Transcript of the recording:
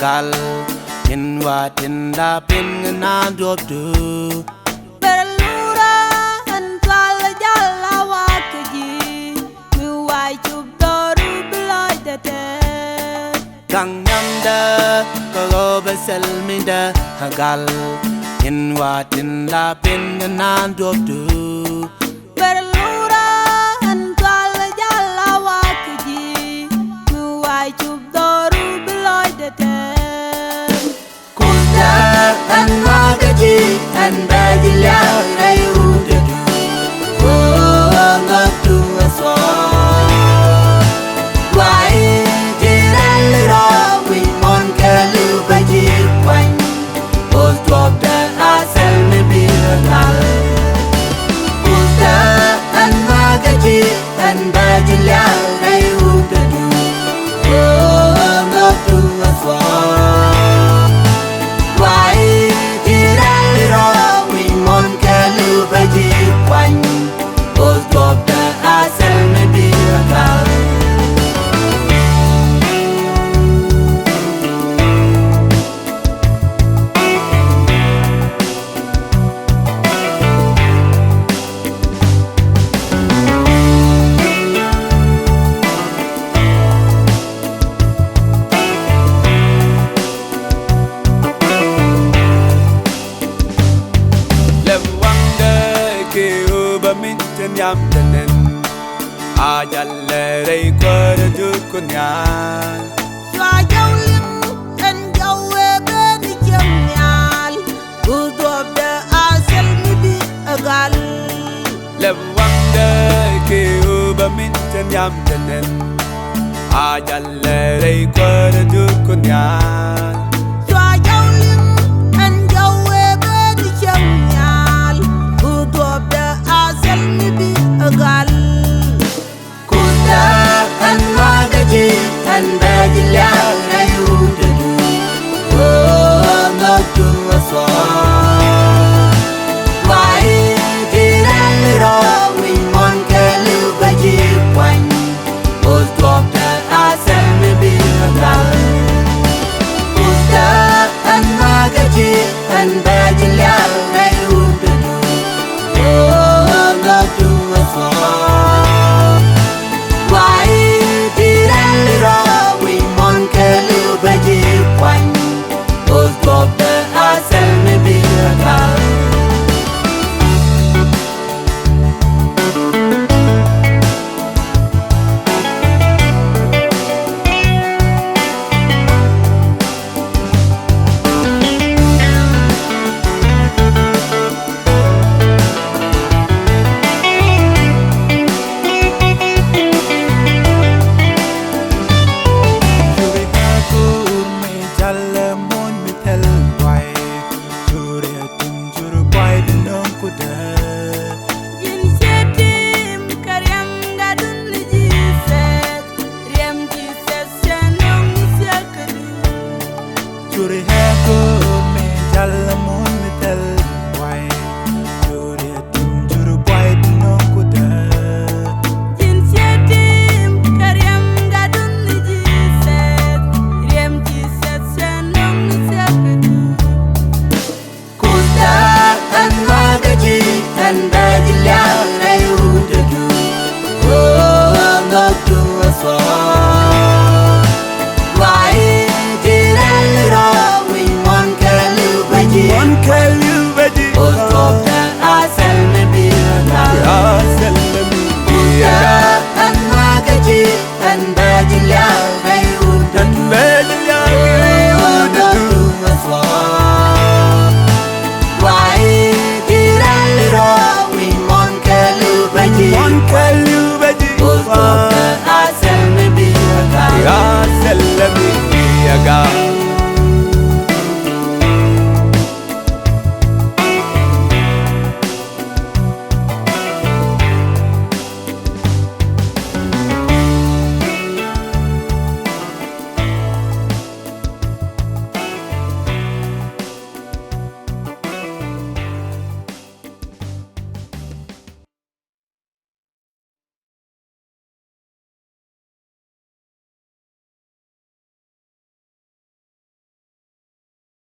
gal in wat in la pin na drop to Berlura an twal jalla wakaji mi wai chub doru bloy de te kang nam da ko besel mi da gal in wat in la pin na drop to Berlura an twal jalla wakaji mi wai chub doru bloy de te Kuda an magaji an bajila ay udadu not to us all why did I love we mon kalu baji kwan all drop the asal me biral Kuda an magaji an bajila ay udadu not to us all Baji kwan Old drop the asal me be a gal Yam tenen ajalle rei kwar ju kunyan Jwa jaw lim en jaw we ni jem nyal u drop the asel mi bi agal lem wande ke uba min ten yam tenen ajalle rei kwar ju kunyan